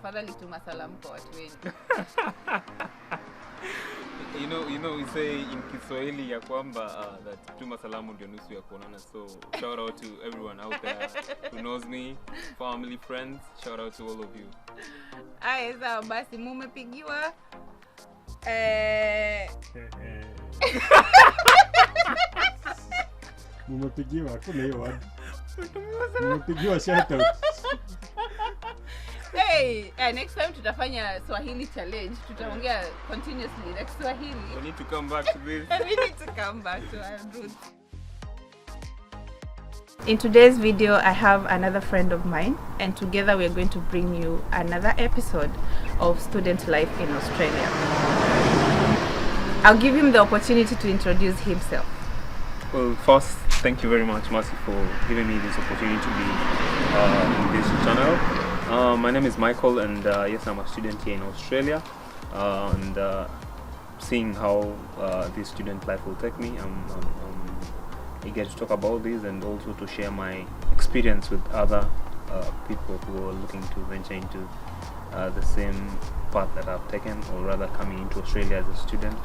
tafadhali tuma salamu kwa watu wengi. You know we say in Kiswahili ya kwamba that tuma salamu ndio nusu ya kuonana. So shout out to everyone out there who knows me, family, friends. Shout out to all of you. Aya, sawa basi mumepigiwa Mumepigiwa kuna hiyo word. Mumepigiwa shout out. Hey, next time tutafanya Swahili challenge. Tutaongea continuously like Swahili. We need to come back to this. We need to come back to our roots. In today's video, I have another friend of mine, and together we are going to bring you another episode of Student Life in Australia. I'll give him the opportunity to introduce himself. Well, first, thank you very much, Mercy, for giving me this opportunity to be in this channel. My name is Michael, and yes, I'm a student here in Australia. And seeing how this student life will take me, I'm eager to talk about this and also to share my experience with other people who are looking to venture into the same path that I've taken, or rather coming into Australia as a student.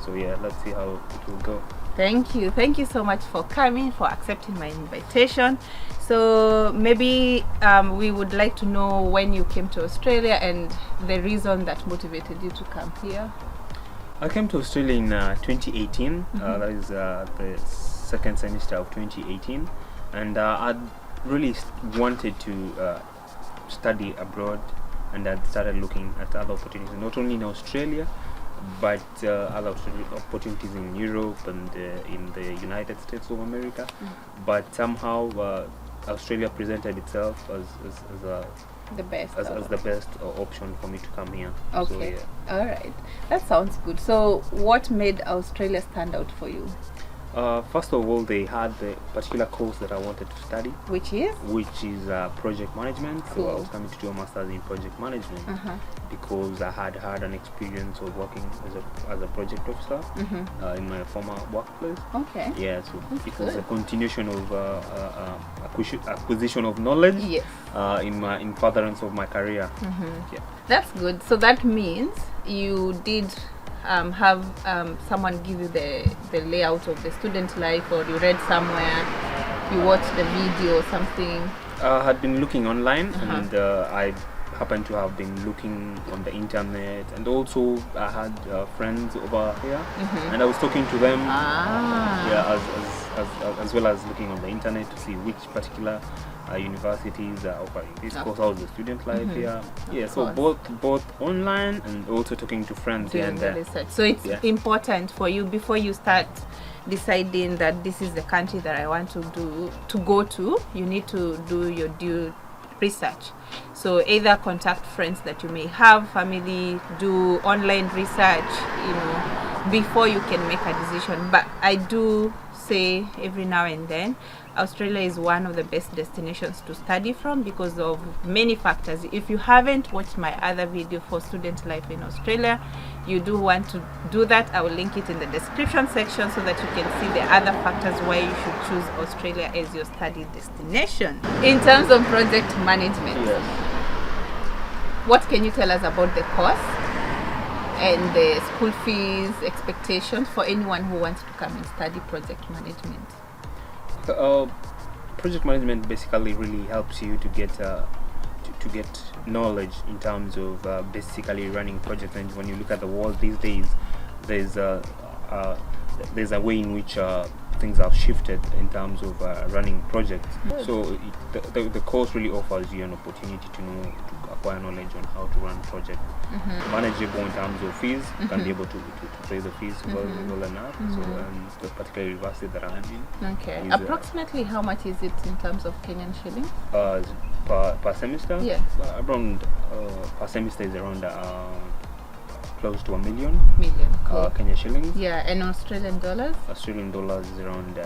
So yeah, let's see how it will go. Thank you so much for coming, for accepting my invitation. So maybe we would like to know when you came to Australia and the reason that motivated you to come here. I came to Australia in 2018. That is the second semester of 2018, and I really wanted to study abroad, and I started looking at other opportunities, not only in Australia, but other opportunities in Europe and in the United States of America. But somehow Australia presented itself as the best option for me to come here. Okay. So, yeah. All right, that sounds good. So what made Australia stand out for you? First of all, they had the particular course that I wanted to study, Which is project management. Cool. So I was coming to do a master's in project management because I had had an experience of working as a project officer in my former workplace. Okay. Yeah, so That's it was good. a continuation of acquisition of knowledge Yes. in furtherance of my career. Yeah. That's good. So that means you did have someone give you the layout of the student life, or you read somewhere, you watched the video or something. I had been looking online, and I happened to have been looking on the internet, and also I had friends over here, and I was talking to them, yeah, as well as looking on the internet to see which particular universities are offering this course. How's the student life here? Yeah, so both online and also talking to friends here Doing and the there. research. So it's important for you, before you start deciding that this is the country that I want to go to, you need to do your due research. So either contact friends that you may have, family, do online research, before you can make a decision. But I do say every now and then, Australia is one of the best destinations to study from because of many factors. If you haven't watched my other video for student life in Australia, you do want to do that. I will link it in the description section so that you can see the other factors why you should choose Australia as your study destination. In terms of project management, Yes. what can you tell us about the course and the school fees expectations for anyone who wants to come and study project management? Project management basically really helps you to get knowledge in terms of basically running projects. And when you look at the world these days, there's a way in which things have shifted in terms of running projects. So the course really offers you an opportunity to acquire knowledge on how to run projects. Manageable in terms of fees, you can be able to pay the fees well enough. So the particular university that I'm in. Okay. Is, Approximately how much is it in terms of Kenyan shillings? Per semester? Yeah. Around per semester is around close to $1 million. Cool. Kenya shillings. Yeah, and Australian dollars? Australian dollars is around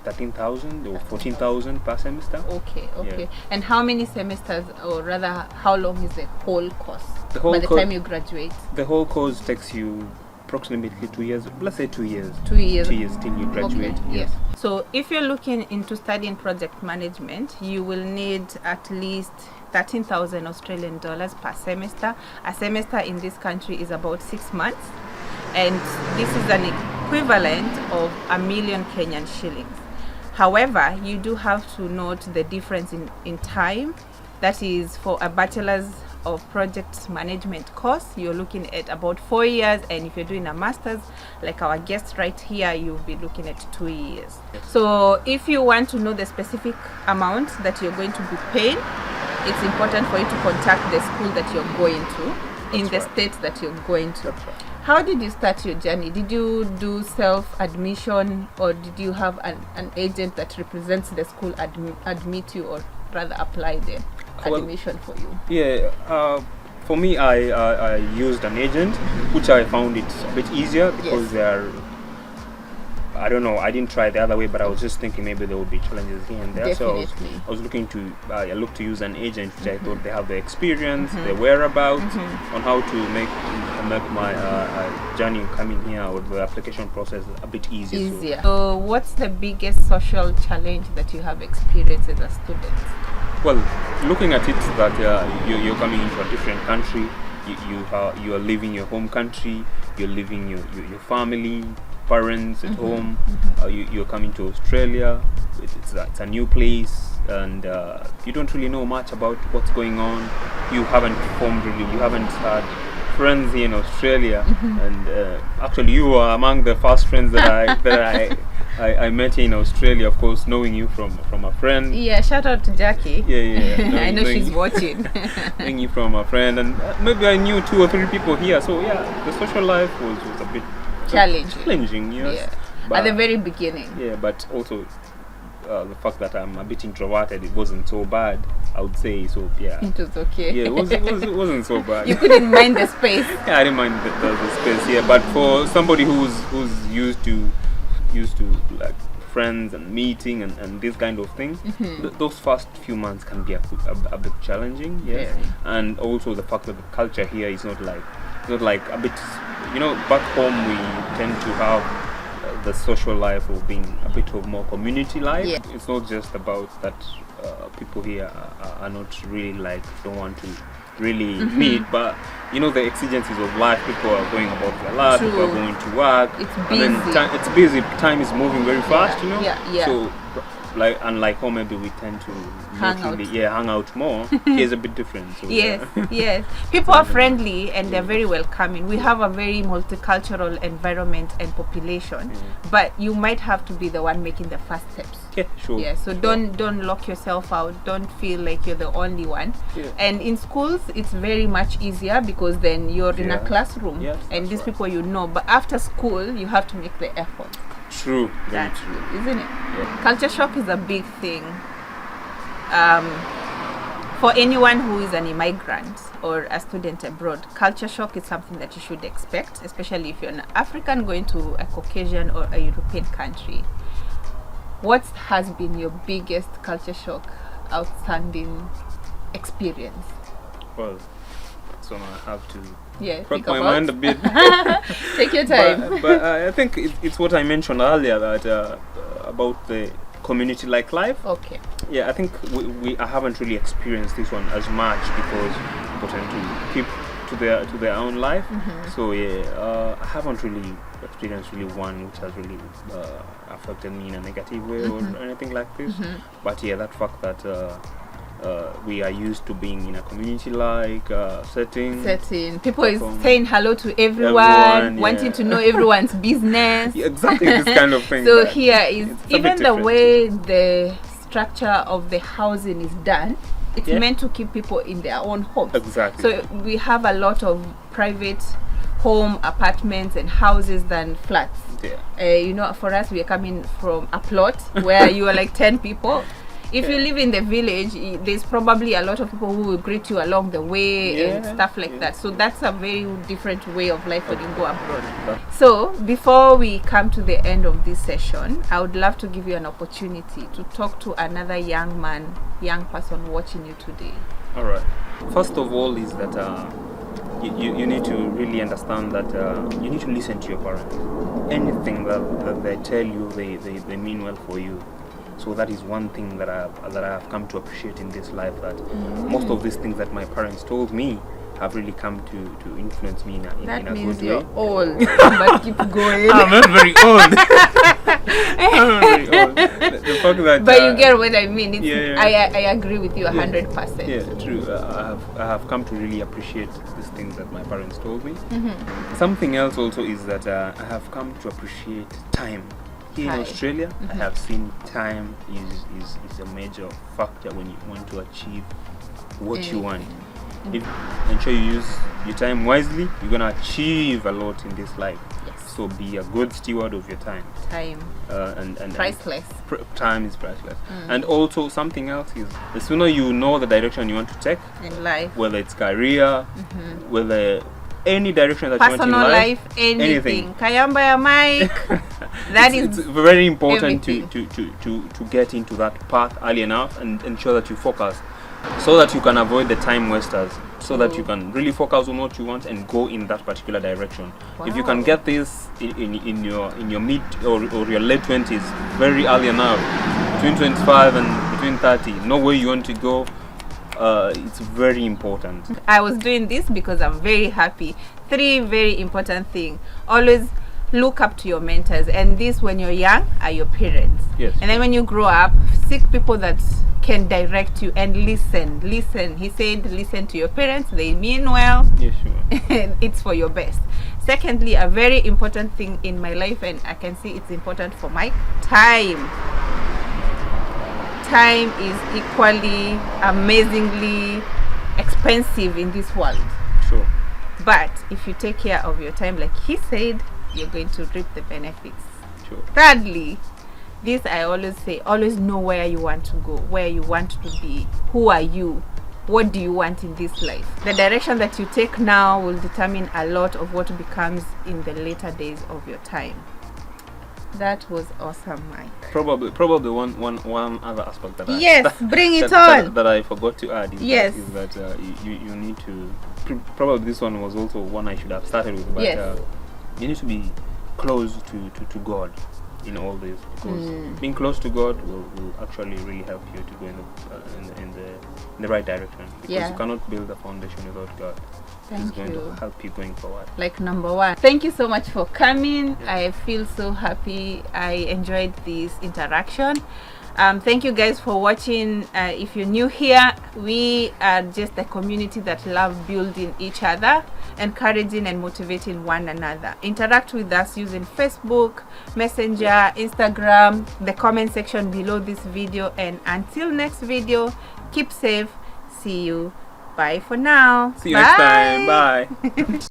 13,000 or 14,000 per semester. Okay. Yeah. And how many semesters, or rather, how long is the whole course? By the time you graduate? The whole course takes you approximately 2 years. Let's say 2 years. 2 years. 2 years till you graduate. Okay. Yes. So if you're looking into studying project management, you will need at least 13,000 Australian dollars per semester. A semester in this country is about 6 months, and this is an equivalent of 1 million Kenyan shillings. However, you do have to note the difference in time. That is, for a bachelor's of project management course, you're looking at about 4 years, and if you're doing a master's like our guest right here, you'll be looking at 2 years. So if you want to know the specific amount that you're going to be paying, it's important for you to contact the school that you're going to in the state that you're going to. How did you start your journey? Did you do self-admission, or did you have an agent that represents the school admit you, or rather apply the admission for you? Yeah, for me, I used an agent, which I found it a bit easier because they are, I don't know, I didn't try the other way, but I was just thinking maybe there would be challenges here and there. Definitely. So I was looking to, I looked to use an agent, which I thought they have the experience, the whereabouts on how to make my journey coming here, or the application process a bit easier. So what's the biggest social challenge that you have experienced as a student? Well, looking at it, that you're coming into a different country, you are leaving your home country, you're leaving your family, parents at home, you're coming to Australia, it's a new place, and you don't really know much about what's going on. You haven't had friends here in Australia, and actually you are among the first friends that I met in Australia, of course, knowing you from a friend. Yeah, shout out to Jackie. Yeah. I know she's watching. Knowing you from a friend, and maybe I knew 2 or 3 people here. So yeah, the social life was a bit challenging, yes. At the very beginning. Yeah, but also the fact that I'm a bit introverted, it wasn't so bad, I would say. So yeah, it was okay. Yeah, it wasn't so bad. You couldn't mind the space. Yeah, I didn't mind the space. Yeah, but for somebody who's used to like friends and meeting and this kind of thing, those first few months can be a bit challenging. Yes, Very. and also the fact that the culture here is not like a bit, back home we tend to have the social life of being a bit of more community life. Yeah. It's not just about that people here are not really don't want to really meet, but the exigencies of life, people are going about their life, True. people are going to work, It's and then busy. it's busy, time is moving very fast, Yeah. so unlike home, maybe we tend to Hang not out. really, hang out more. Here's a bit different. So, Yes. People are friendly and they're very welcoming. We have a very multicultural environment and population, but you might have to be the one making the first steps. Yeah, sure. Yeah, so don't lock yourself out. Don't feel like you're the only one. Yeah. And in schools, it's very much easier because then you're in a Yeah. classroom Yes, and that's these right. people But after school, you have to make the effort. True. Very That's true. isn't it? Yeah. Culture shock is a big thing. For anyone who is an immigrant or a student abroad, culture shock is something that you should expect, especially if you're an African going to a Caucasian or a European country. What has been your biggest culture shock, outstanding experience? Well, so I have to Yeah, crack think my about. mind a bit. Take your time. but I think it's what I mentioned earlier, that about the community-like life. Okay. Yeah, I think I haven't really experienced this one as much because people tend to keep to their own life. So yeah, I haven't really experienced one which has really affected me in a negative way or anything like this. But yeah, that fact that we are used to being in a community-like setting. People is From saying hello to everyone, everyone, wanting yeah. to know everyone's business. Yeah, exactly, this kind of thing. So that here is it's a bit even the different. way the structure of the housing is done. It's Yeah. meant to keep people in their own homes. Exactly. So we have a lot of private home apartments and houses than flats. Yeah. For us, we are coming from a plot where you are like 10 people. If you Yeah. live in the village, there's probably a lot of people who will greet you along the way and Yeah, stuff like yeah. that. So that's a very different way of life when you go abroad. That- So before we come to the end of this session, I would love to give you an opportunity to talk to another young person watching you today. All right. First of all is that you need to really understand that you need to listen to your parents. Anything that they tell you, they mean well for you. So that is one thing that I have come to appreciate in this life, that most of these things that my parents told me have really come to influence me in a means good you're way. old, but keep going. I'm not very old. I'm not very old. The fact that, but you get what I mean. It's, yeah. I agree with you 100%. Yeah, true. I have come to really appreciate these things that my parents told me. Something else also is that I have come to appreciate time. Here in Australia, I have seen time is a major factor when you want to achieve what you want. If ensure you use your time wisely, you're gonna achieve a lot in this life. Yes. So be a good steward of your time. Time. And Priceless. Time is priceless. And also something else is, the sooner you know the direction you want to take In life. whether it's career, whether any direction that Personal you want in life, anything. Kayamba ya Mike. That it's is very important everything. to get into that path early enough and ensure that you focus, so that you can avoid the time wasters, so that you can really focus on what you want and go in that particular direction. If you can get this in your mid or your late 20s very early enough, between 25 and between 30, know where you want to go. It's very important. I was doing this because I'm very happy. 3 very important things. Always look up to your mentors, and this, when you're young, are your parents. Yes. And then when you grow up, seek people that can direct you and listen. He said listen to your parents. They mean well. Yeah, sure. And it's for your best. Secondly, a very important thing in my life, and I can see it's important for Mike, time. Time is equally amazingly expensive in this world. Sure. But if you take care of your time, like he said, you're going to reap the benefits. Sure. Thirdly, this I always say, always know where you want to go, where you want to be. Who are you? What do you want in this life? The direction that you take now will determine a lot of what becomes in the later days of your time. That was awesome, Mike. Probably one other aspect that Bring it that, on. that I forgot to add is Yes. that you need to probably this one was also one I should have started with, but Yes. you need to be close to God in all this, because being close to God will actually really help you to go in the right direction, because you cannot build a foundation without God. It's going to help you going forward. Like number 1. Thank you so much for coming. I feel so happy. I enjoyed this interaction. Thank you guys for watching. If you're new here, we are just a community that love building each other, encouraging and motivating one another. Interact with us using Facebook, Messenger, Instagram, the comment section below this video. And until next video, keep safe. See you. Bye for now. See you next time. Bye.